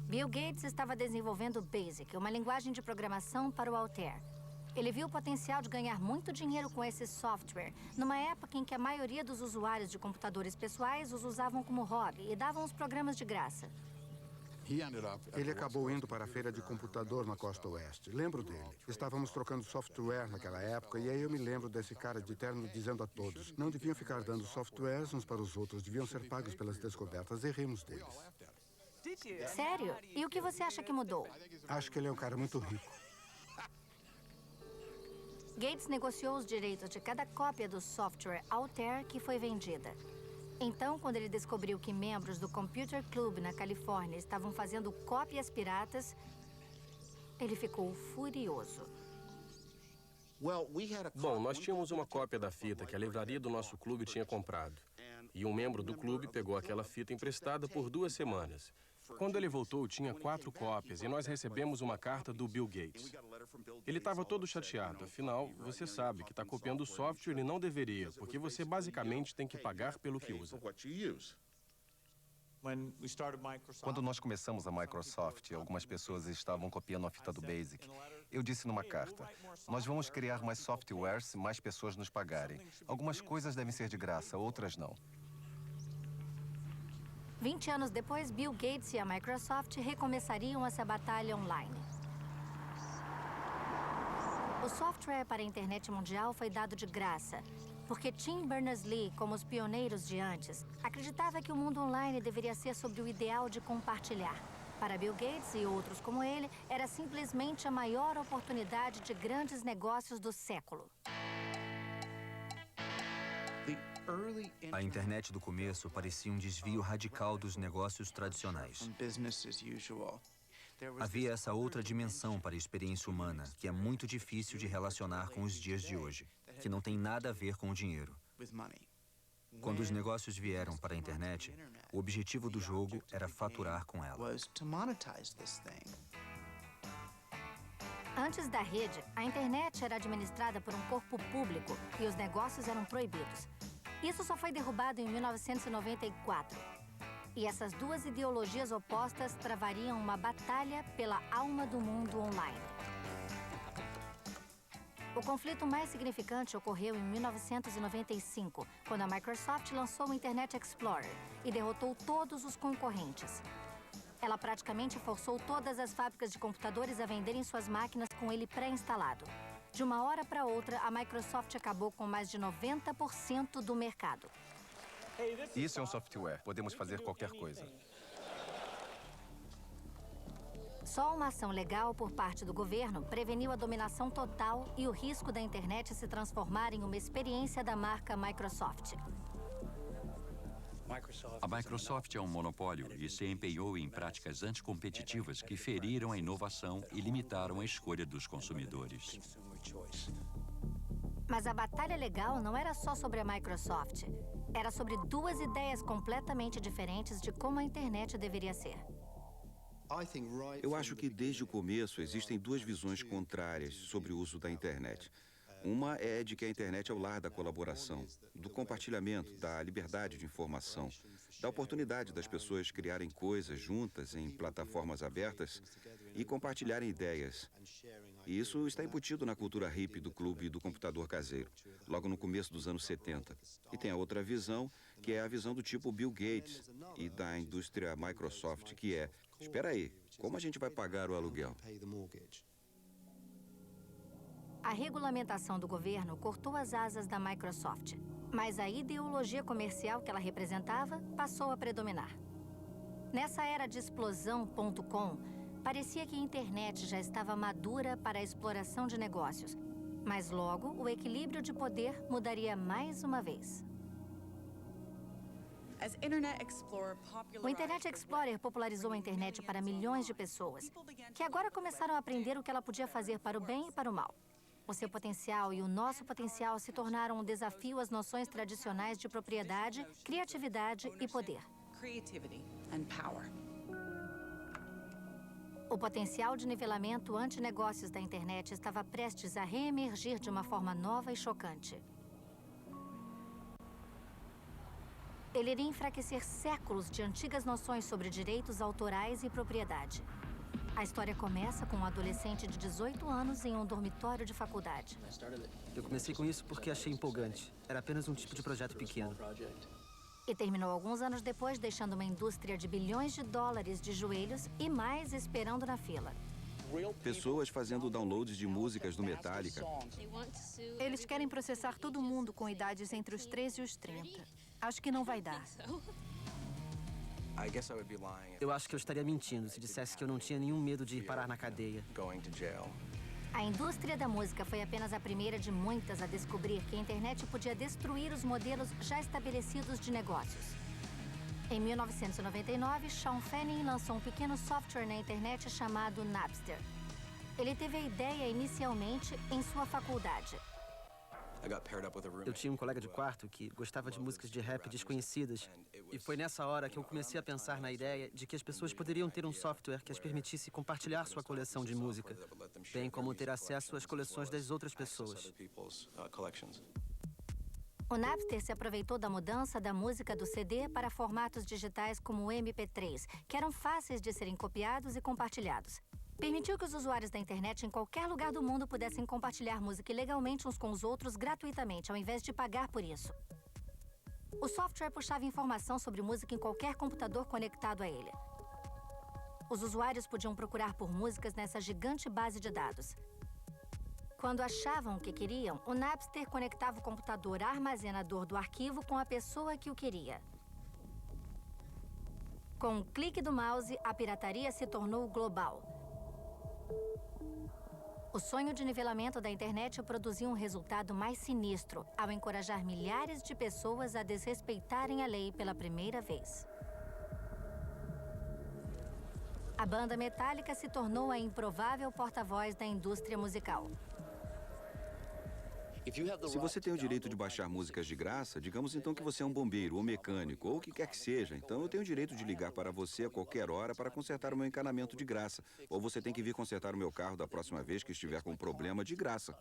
Bill Gates estava desenvolvendo BASIC, uma linguagem de programação para o Altair. Ele viu o potencial de ganhar muito dinheiro com esse software, numa época em que a maioria dos usuários de computadores pessoais os usavam como hobby e davam os programas de graça. Ele acabou indo para a feira de computador na costa oeste. Lembro dele. Estávamos trocando software naquela época e aí eu me lembro desse cara de terno dizendo a todos: não deviam ficar dando softwares uns para os outros, deviam ser pagos pelas descobertas, e rimos deles. Sério? E o que você acha que mudou? Acho que ele é um cara muito rico. Gates negociou os direitos de cada cópia do software Altair que foi vendida. Então, quando ele descobriu que membros do Computer Club na Califórnia estavam fazendo cópias piratas, ele ficou furioso. Bom, nós tínhamos uma cópia da fita que a livraria do nosso clube tinha comprado. E um membro do clube pegou aquela fita emprestada por 2 semanas. Quando ele voltou, tinha 4 cópias e nós recebemos uma carta do Bill Gates. Ele estava todo chateado, afinal, você sabe que está copiando o software e não deveria, porque você basicamente tem que pagar pelo que usa. Quando nós começamos a Microsoft, algumas pessoas estavam copiando a fita do BASIC. Eu disse numa carta, nós vamos criar mais softwares se mais pessoas nos pagarem. Algumas coisas devem ser de graça, outras não. 20 anos depois, Bill Gates e a Microsoft recomeçariam essa batalha online. O software para a internet mundial foi dado de graça, porque Tim Berners-Lee, como os pioneiros de antes, acreditava que o mundo online deveria ser sobre o ideal de compartilhar. Para Bill Gates e outros como ele, era simplesmente a maior oportunidade de grandes negócios do século. A internet do começo parecia um desvio radical dos negócios tradicionais. Havia essa outra dimensão para a experiência humana, que é muito difícil de relacionar com os dias de hoje, que não tem nada a ver com o dinheiro. Quando os negócios vieram para a internet, o objetivo do jogo era faturar com ela. Antes da rede, a internet era administrada por um corpo público e os negócios eram proibidos. Isso só foi derrubado em 1994. E essas duas ideologias opostas travariam uma batalha pela alma do mundo online. O conflito mais significante ocorreu em 1995, quando a Microsoft lançou o Internet Explorer e derrotou todos os concorrentes. Ela praticamente forçou todas as fábricas de computadores a venderem suas máquinas com ele pré-instalado. De uma hora para outra, a Microsoft acabou com mais de 90% do mercado. Isso é um software. Podemos fazer qualquer coisa. Só uma ação legal por parte do governo preveniu a dominação total e o risco da internet se transformar em uma experiência da marca Microsoft. A Microsoft é um monopólio e se empenhou em práticas anticompetitivas que feriram a inovação e limitaram a escolha dos consumidores. Mas a batalha legal não era só sobre a Microsoft. Era sobre duas ideias completamente diferentes de como a internet deveria ser. Eu acho que desde o começo existem duas visões contrárias sobre o uso da internet. Uma é de que a internet é o lar da colaboração, do compartilhamento, da liberdade de informação, da oportunidade das pessoas criarem coisas juntas em plataformas abertas e compartilharem ideias. E isso está embutido na cultura hippie do clube do computador caseiro, logo no começo dos anos 70. E tem a outra visão, que é a visão do tipo Bill Gates e da indústria Microsoft, que é, espera aí, como a gente vai pagar o aluguel? A regulamentação do governo cortou as asas da Microsoft, mas a ideologia comercial que ela representava passou a predominar. Nessa era de explosão.com, parecia que a internet já estava madura para a exploração de negócios, mas logo o equilíbrio de poder mudaria mais uma vez. O Internet Explorer popularizou a internet para milhões de pessoas, que agora começaram a aprender o que ela podia fazer para o bem e para o mal. O seu potencial e o nosso potencial se tornaram um desafio às noções tradicionais de propriedade, criatividade e poder. O potencial de nivelamento anti-negócios da internet estava prestes a reemergir de uma forma nova e chocante. Ele iria enfraquecer séculos de antigas noções sobre direitos autorais e propriedade. A história começa com um adolescente de 18 anos em um dormitório de faculdade. Eu comecei com isso porque achei empolgante. Era apenas um tipo de projeto pequeno. E terminou alguns anos depois, deixando uma indústria de bilhões de dólares de joelhos e mais esperando na fila. Pessoas fazendo downloads de músicas do Metallica. Eles querem processar todo mundo com idades entre os 13 e os 30. Acho que não vai dar. Eu acho que eu estaria mentindo se dissesse que eu não tinha nenhum medo de ir parar na cadeia. A indústria da música foi apenas a primeira de muitas a descobrir que a internet podia destruir os modelos já estabelecidos de negócios. Em 1999, Sean Fanning lançou um pequeno software na internet chamado Napster. Ele teve a ideia inicialmente em sua faculdade. Eu tinha um colega de quarto que gostava de músicas de rap desconhecidas. E foi nessa hora que eu comecei a pensar na ideia de que as pessoas poderiam ter um software que as permitisse compartilhar sua coleção de música, bem como ter acesso às coleções das outras pessoas. O Napster se aproveitou da mudança da música do CD para formatos digitais como o MP3, que eram fáceis de serem copiados e compartilhados. Permitiu que os usuários da internet em qualquer lugar do mundo pudessem compartilhar música ilegalmente uns com os outros gratuitamente, ao invés de pagar por isso. O software puxava informação sobre música em qualquer computador conectado a ele. Os usuários podiam procurar por músicas nessa gigante base de dados. Quando achavam o que queriam, o Napster conectava o computador armazenador do arquivo com a pessoa que o queria. Com um clique do mouse, a pirataria se tornou global. O sonho de nivelamento da internet produziu um resultado mais sinistro ao encorajar milhares de pessoas a desrespeitarem a lei pela primeira vez. A banda Metallica se tornou a improvável porta-voz da indústria musical. Se você tem o direito de baixar músicas de graça, digamos então que você é um bombeiro ou mecânico ou o que quer que seja, então eu tenho o direito de ligar para você a qualquer hora para consertar o meu encanamento de graça. Ou você tem que vir consertar o meu carro da próxima vez que estiver com um problema de graça.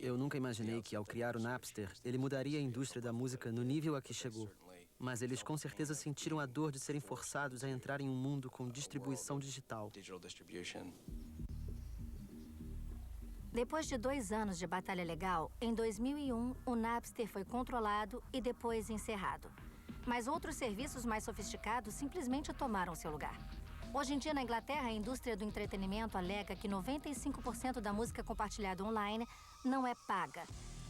Eu nunca imaginei que, ao criar o Napster, ele mudaria a indústria da música no nível a que chegou. Mas eles com certeza sentiram a dor de serem forçados a entrar em um mundo com distribuição digital. Depois de 2 anos de batalha legal, em 2001, o Napster foi controlado e depois encerrado. Mas outros serviços mais sofisticados simplesmente tomaram seu lugar. Hoje em dia, na Inglaterra, a indústria do entretenimento alega que 95% da música compartilhada online não é paga.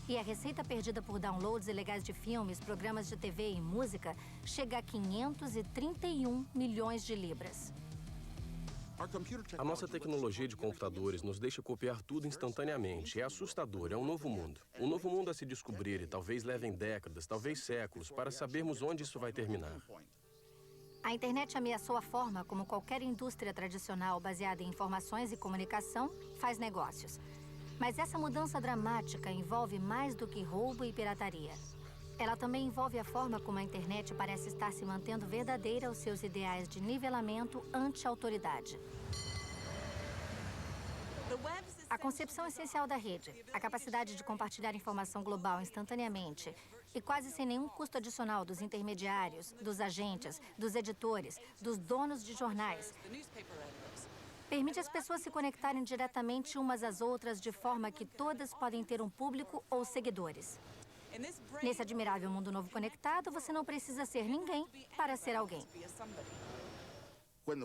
E a receita perdida por downloads ilegais de filmes, programas de TV e música chega a 531 milhões de libras. A nossa tecnologia de computadores nos deixa copiar tudo instantaneamente. É assustador, é um novo mundo. Um novo mundo a se descobrir e talvez levem décadas, talvez séculos, para sabermos onde isso vai terminar. A internet ameaçou a forma como qualquer indústria tradicional baseada em informações e comunicação faz negócios. Mas essa mudança dramática envolve mais do que roubo e pirataria. Ela também envolve a forma como a internet parece estar se mantendo verdadeira aos seus ideais de nivelamento anti-autoridade. A concepção essencial da rede, a capacidade de compartilhar informação global instantaneamente e quase sem nenhum custo adicional dos intermediários, dos agentes, dos editores, dos donos de jornais, permite as pessoas se conectarem diretamente umas às outras de forma que todas podem ter um público ou seguidores. Nesse admirável mundo novo conectado, você não precisa ser ninguém para ser alguém.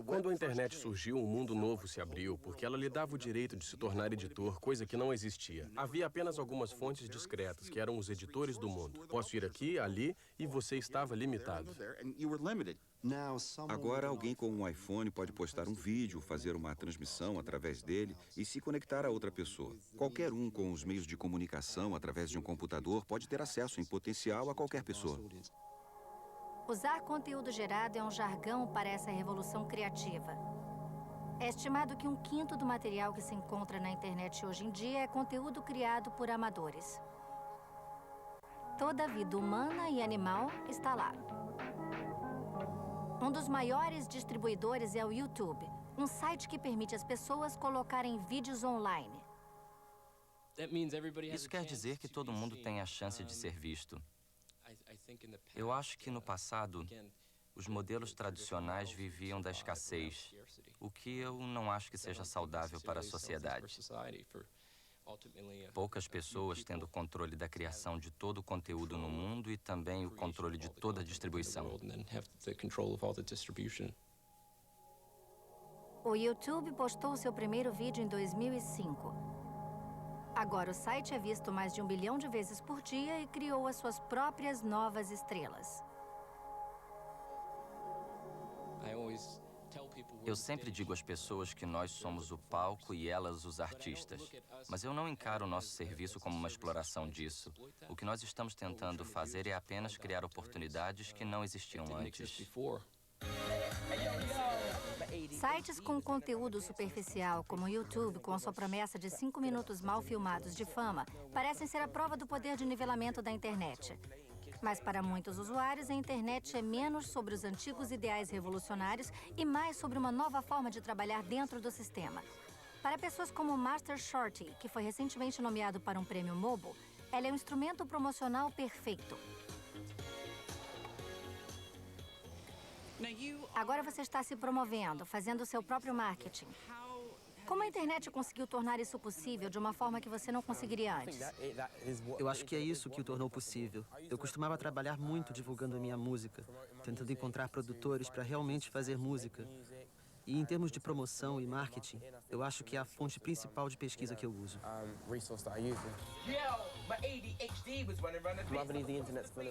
Quando a internet surgiu, um mundo novo se abriu, porque ela lhe dava o direito de se tornar editor, coisa que não existia. Havia apenas algumas fontes discretas, que eram os editores do mundo. Posso ir aqui, ali, e você estava limitado. Agora, alguém com um iPhone pode postar um vídeo, fazer uma transmissão através dele e se conectar a outra pessoa. Qualquer um com os meios de comunicação através de um computador pode ter acesso em potencial a qualquer pessoa. Usar conteúdo gerado é um jargão para essa revolução criativa. É estimado que 1/5 do material que se encontra na internet hoje em dia é conteúdo criado por amadores. Toda a vida humana e animal está lá. Um dos maiores distribuidores é o YouTube, um site que permite às pessoas colocarem vídeos online. Isso quer dizer que todo mundo tem a chance de ser visto. Eu acho que no passado, os modelos tradicionais viviam da escassez, o que eu não acho que seja saudável para a sociedade. Poucas pessoas tendo o controle da criação de todo o conteúdo no mundo e também o controle de toda a distribuição. O YouTube postou seu primeiro vídeo em 2005. Agora o site é visto mais de 1 bilhão de vezes por dia e criou as suas próprias novas estrelas. Eu sempre digo às pessoas que nós somos o palco e elas os artistas. Mas eu não encaro o nosso serviço como uma exploração disso. O que nós estamos tentando fazer é apenas criar oportunidades que não existiam antes. Sites com conteúdo superficial, como o YouTube, com a sua promessa de 5 minutos mal filmados de fama, parecem ser a prova do poder de nivelamento da internet. Mas para muitos usuários, a internet é menos sobre os antigos ideais revolucionários e mais sobre uma nova forma de trabalhar dentro do sistema. Para pessoas como Master Shorty, que foi recentemente nomeado para um prêmio Mobo, Ela é um instrumento promocional perfeito. Agora você está se promovendo, fazendo o seu próprio marketing. Como a internet conseguiu tornar isso possível de uma forma que você não conseguiria antes? Eu acho que é isso que o tornou possível. Eu costumava trabalhar muito divulgando a minha música, tentando encontrar produtores para realmente fazer música. E em termos de promoção e marketing, eu acho que é a fonte principal de pesquisa que eu uso.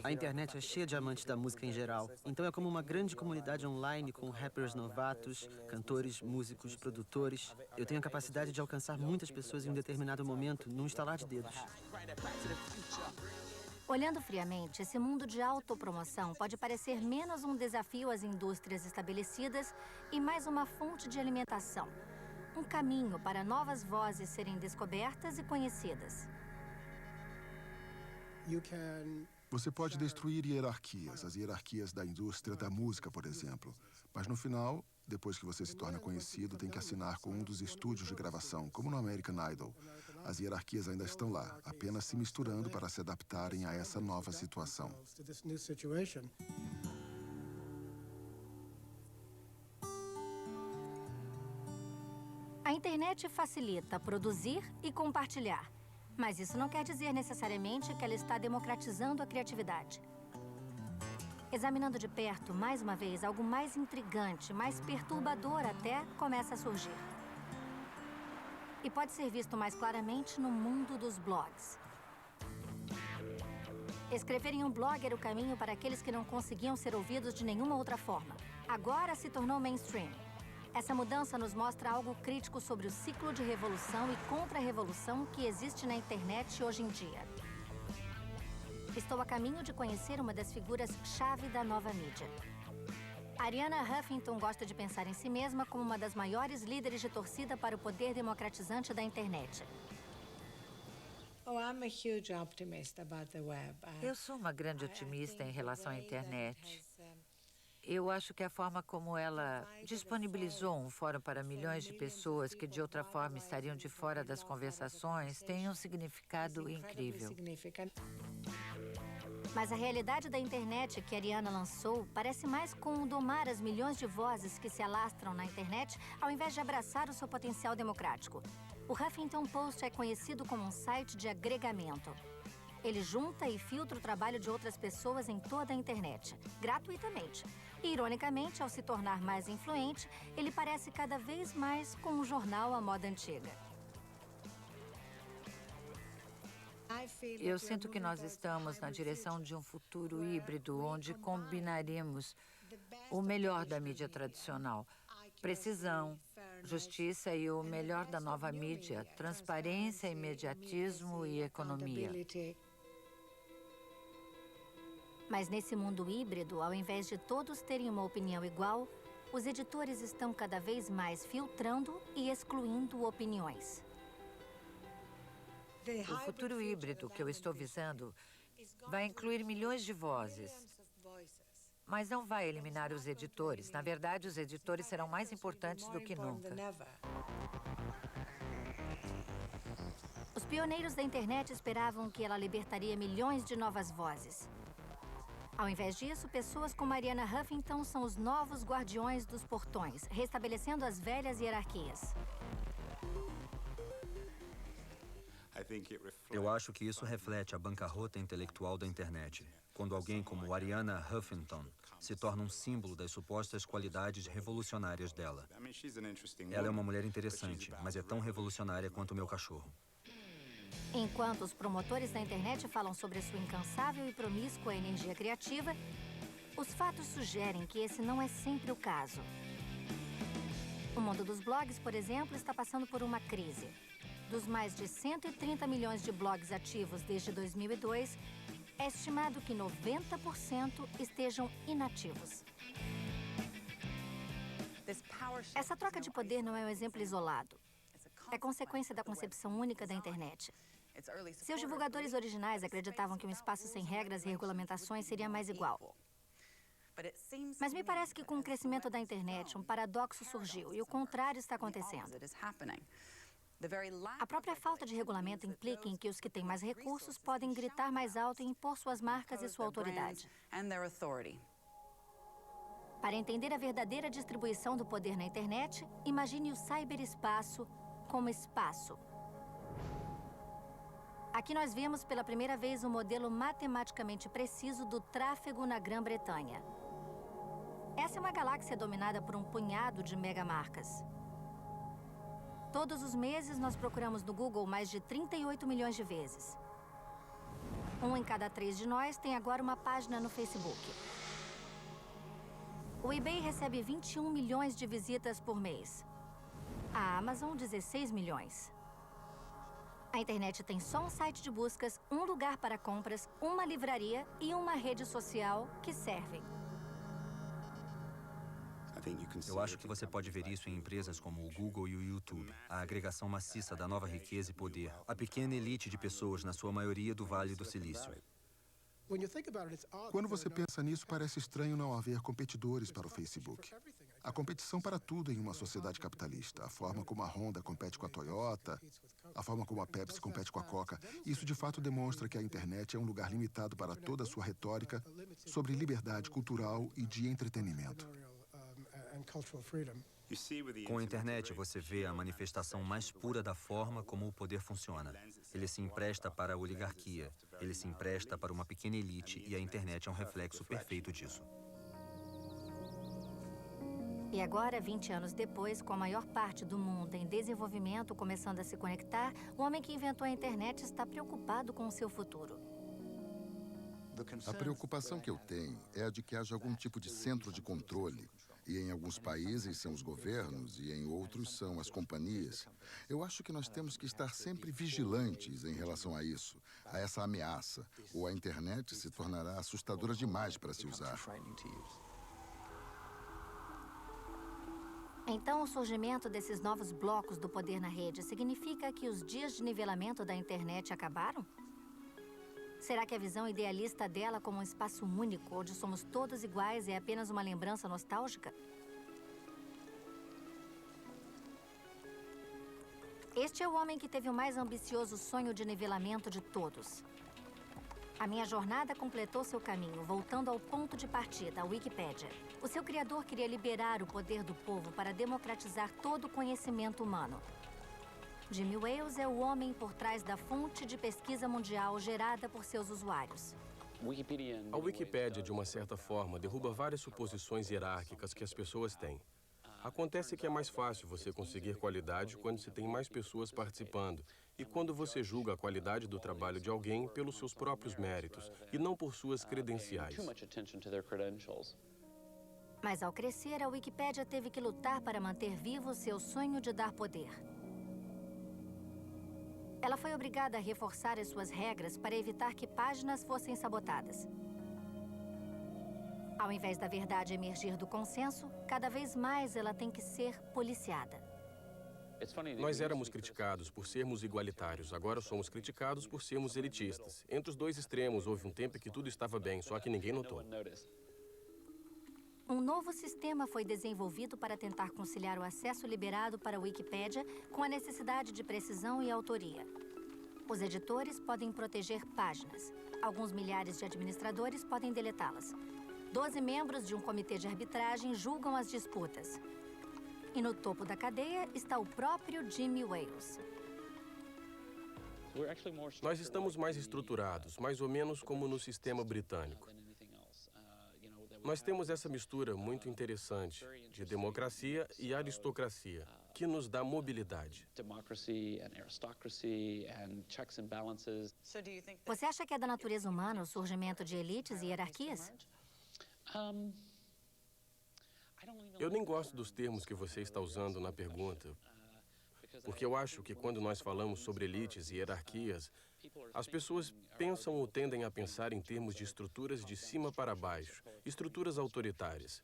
A internet é cheia de amantes da música em geral, então é como uma grande comunidade online com rappers novatos, cantores, músicos, produtores. Eu tenho a capacidade de alcançar muitas pessoas em um determinado momento, num estalar de dedos. Olhando friamente, esse mundo de autopromoção pode parecer menos um desafio às indústrias estabelecidas e mais uma fonte de alimentação. Um caminho para novas vozes serem descobertas e conhecidas. Você pode destruir hierarquias, as hierarquias da indústria da música, por exemplo. Mas no final, depois que você se torna conhecido, tem que assinar com um dos estúdios de gravação, como no American Idol. As hierarquias ainda estão lá, apenas se misturando para se adaptarem a essa nova situação. A internet facilita produzir e compartilhar, mas isso não quer dizer necessariamente que ela está democratizando a criatividade. Examinando de perto, mais uma vez, algo mais intrigante, mais perturbador até, começa a surgir. E pode ser visto mais claramente no mundo dos blogs. Escrever em um blog era o caminho para aqueles que não conseguiam ser ouvidos de nenhuma outra forma. Agora se tornou mainstream. Essa mudança nos mostra algo crítico sobre o ciclo de revolução e contra-revolução que existe na internet hoje em dia. Estou a caminho de conhecer uma das figuras-chave da nova mídia. Arianna Huffington gosta de pensar em si mesma como uma das maiores líderes de torcida para o poder democratizante da internet. Eu sou uma grande otimista em relação à internet. Eu acho que a forma como ela disponibilizou um fórum para milhões de pessoas que de outra forma estariam de fora das conversações tem um significado incrível. Mas a realidade da internet que Arianna lançou parece mais com domar as milhões de vozes que se alastram na internet ao invés de abraçar o seu potencial democrático. O Huffington Post é conhecido como um site de agregamento. Ele junta e filtra o trabalho de outras pessoas em toda a internet, gratuitamente. E, ironicamente, ao se tornar mais influente, ele parece cada vez mais com um jornal à moda antiga. Eu sinto que nós estamos na direção de um futuro híbrido, onde combinaremos o melhor da mídia tradicional, precisão, justiça e o melhor da nova mídia, transparência, imediatismo e economia. Mas nesse mundo híbrido, ao invés de todos terem uma opinião igual, os editores estão cada vez mais filtrando e excluindo opiniões. O futuro híbrido que eu estou visando vai incluir milhões de vozes, mas não vai eliminar os editores. Na verdade, os editores serão mais importantes do que nunca. Os pioneiros da internet esperavam que ela libertaria milhões de novas vozes. Ao invés disso, pessoas como Arianna Huffington são os novos guardiões dos portões, restabelecendo as velhas hierarquias. Eu acho que isso reflete a bancarrota intelectual da internet, quando alguém como Arianna Huffington se torna um símbolo das supostas qualidades revolucionárias dela. Ela é uma mulher interessante, mas é tão revolucionária quanto o meu cachorro. Enquanto os promotores da internet falam sobre sua incansável e promíscua energia criativa, os fatos sugerem que esse não é sempre o caso. O mundo dos blogs, por exemplo, está passando por uma crise. Dos mais de 130 milhões de blogs ativos desde 2002, é estimado que 90% estejam inativos. Essa troca de poder não é um exemplo isolado. É consequência da concepção única da internet. Seus divulgadores originais acreditavam que um espaço sem regras e regulamentações seria mais igual. Mas me parece que com o crescimento da internet, um paradoxo surgiu e o contrário está acontecendo. A própria falta de regulamento implica em que os que têm mais recursos podem gritar mais alto e impor suas marcas e sua autoridade. Para entender a verdadeira distribuição do poder na internet, imagine o ciberespaço como espaço. Aqui nós vemos pela primeira vez um modelo matematicamente preciso do tráfego na Grã-Bretanha. Essa é uma galáxia dominada por um punhado de megamarcas. Todos os meses nós procuramos no Google mais de 38 milhões de vezes. 1 em cada 3 de nós tem agora uma página no Facebook. O eBay recebe 21 milhões de visitas por mês. A Amazon, 16 milhões. A internet tem só um site de buscas, um lugar para compras, uma livraria e uma rede social que servem. Eu acho que você pode ver isso em empresas como o Google e o YouTube. A agregação maciça da nova riqueza e poder. A pequena elite de pessoas, na sua maioria, do Vale do Silício. Quando você pensa nisso, parece estranho não haver competidores para o Facebook. Há competição para tudo em uma sociedade capitalista. A forma como a Honda compete com a Toyota, a forma como a Pepsi compete com a Coca. Isso, de fato, demonstra que a internet é um lugar limitado para toda a sua retórica sobre liberdade cultural e de entretenimento. Com a internet, você vê a manifestação mais pura da forma como o poder funciona. Ele se empresta para a oligarquia, ele se empresta para uma pequena elite e a internet é um reflexo perfeito disso. E agora, 20 anos depois, com a maior parte do mundo em desenvolvimento começando a se conectar, o homem que inventou a internet está preocupado com o seu futuro. A preocupação que eu tenho é a de que haja algum tipo de centro de controle. E em alguns países são os governos e em outros são as companhias. Eu acho que nós temos que estar sempre vigilantes em relação a isso, a essa ameaça, ou a internet se tornará assustadora demais para se usar. Então, o surgimento desses novos blocos do poder na rede significa que os dias de nivelamento da internet acabaram? Será que a visão idealista dela como um espaço único, onde somos todos iguais, é apenas uma lembrança nostálgica? Este é o homem que teve o mais ambicioso sonho de nivelamento de todos. A minha jornada completou seu caminho, voltando ao ponto de partida, a Wikipédia. O seu criador queria liberar o poder do povo para democratizar todo o conhecimento humano. Jimmy Wales é o homem por trás da fonte de pesquisa mundial gerada por seus usuários. A Wikipédia, de uma certa forma, derruba várias suposições hierárquicas que as pessoas têm. Acontece que é mais fácil você conseguir qualidade quando se tem mais pessoas participando e quando você julga a qualidade do trabalho de alguém pelos seus próprios méritos e não por suas credenciais. Mas ao crescer, a Wikipédia teve que lutar para manter vivo seu sonho de dar poder. Ela foi obrigada a reforçar as suas regras para evitar que páginas fossem sabotadas. Ao invés da verdade emergir do consenso, cada vez mais ela tem que ser policiada. Nós éramos criticados por sermos igualitários, agora somos criticados por sermos elitistas. Entre os dois extremos, houve um tempo em que tudo estava bem, só que ninguém notou. Um novo sistema foi desenvolvido para tentar conciliar o acesso liberado para a Wikipédia com a necessidade de precisão e autoria. Os editores podem proteger páginas. Alguns milhares de administradores podem deletá-las. 12 membros de um comitê de arbitragem julgam as disputas. E no topo da cadeia está o próprio Jimmy Wales. Nós estamos mais estruturados, mais ou menos como no sistema britânico. Nós temos essa mistura muito interessante de democracia e aristocracia, que nos dá mobilidade. Você acha que é da natureza humana o surgimento de elites e hierarquias? Eu nem gosto dos termos que você está usando na pergunta, porque eu acho que quando nós falamos sobre elites e hierarquias, as pessoas pensam ou tendem a pensar em termos de estruturas de cima para baixo, estruturas autoritárias.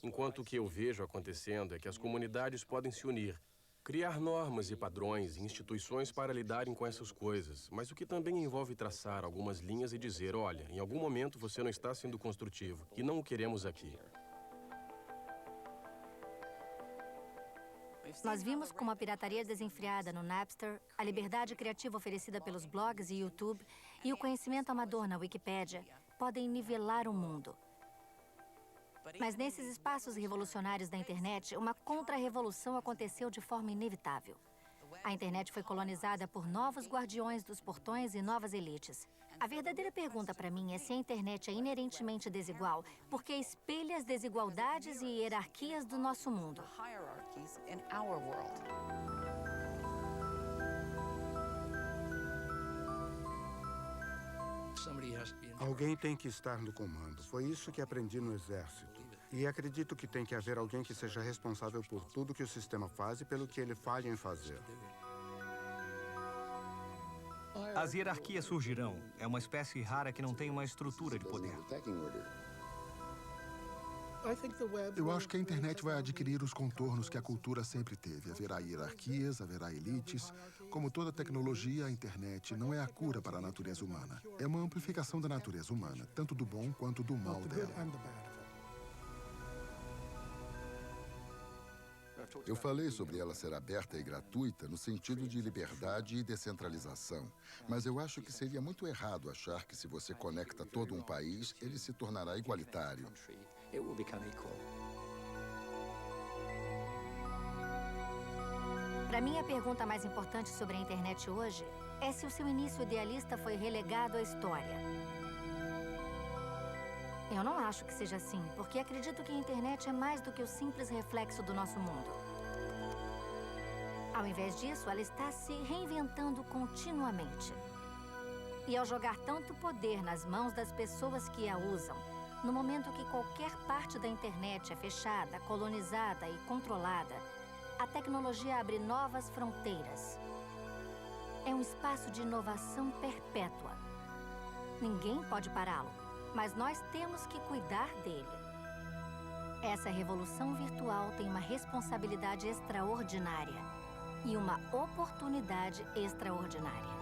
Enquanto o que eu vejo acontecendo é que as comunidades podem se unir, criar normas e padrões e instituições para lidarem com essas coisas, mas o que também envolve traçar algumas linhas e dizer, olha, em algum momento você não está sendo construtivo e não o queremos aqui. Nós vimos como a pirataria desenfreada no Napster, a liberdade criativa oferecida pelos blogs e YouTube e o conhecimento amador na Wikipédia podem nivelar o mundo. Mas nesses espaços revolucionários da internet, uma contra-revolução aconteceu de forma inevitável. A internet foi colonizada por novos guardiões dos portões e novas elites. A verdadeira pergunta para mim é se a internet é inerentemente desigual, porque espelha as desigualdades e hierarquias do nosso mundo. Alguém tem que estar no comando. Foi isso que aprendi no Exército. E acredito que tem que haver alguém que seja responsável por tudo que o sistema faz e pelo que ele falha em fazer. As hierarquias surgirão. É uma espécie rara que não tem uma estrutura de poder. Eu acho que a internet vai adquirir os contornos que a cultura sempre teve. Haverá hierarquias, haverá elites. Como toda tecnologia, a internet não é a cura para a natureza humana. É uma amplificação da natureza humana, tanto do bom quanto do mal dela. Eu falei sobre ela ser aberta e gratuita no sentido de liberdade e descentralização. Mas eu acho que seria muito errado achar que se você conecta todo um país, ele se tornará igualitário. Para mim, a pergunta mais importante sobre a internet hoje é se o seu início idealista foi relegado à história. Eu não acho que seja assim, porque acredito que a internet é mais do que o simples reflexo do nosso mundo. Ao invés disso, ela está se reinventando continuamente. E ao jogar tanto poder nas mãos das pessoas que a usam, no momento que qualquer parte da internet é fechada, colonizada e controlada, a tecnologia abre novas fronteiras. É um espaço de inovação perpétua. Ninguém pode pará-lo, mas nós temos que cuidar dele. Essa revolução virtual tem uma responsabilidade extraordinária e uma oportunidade extraordinária.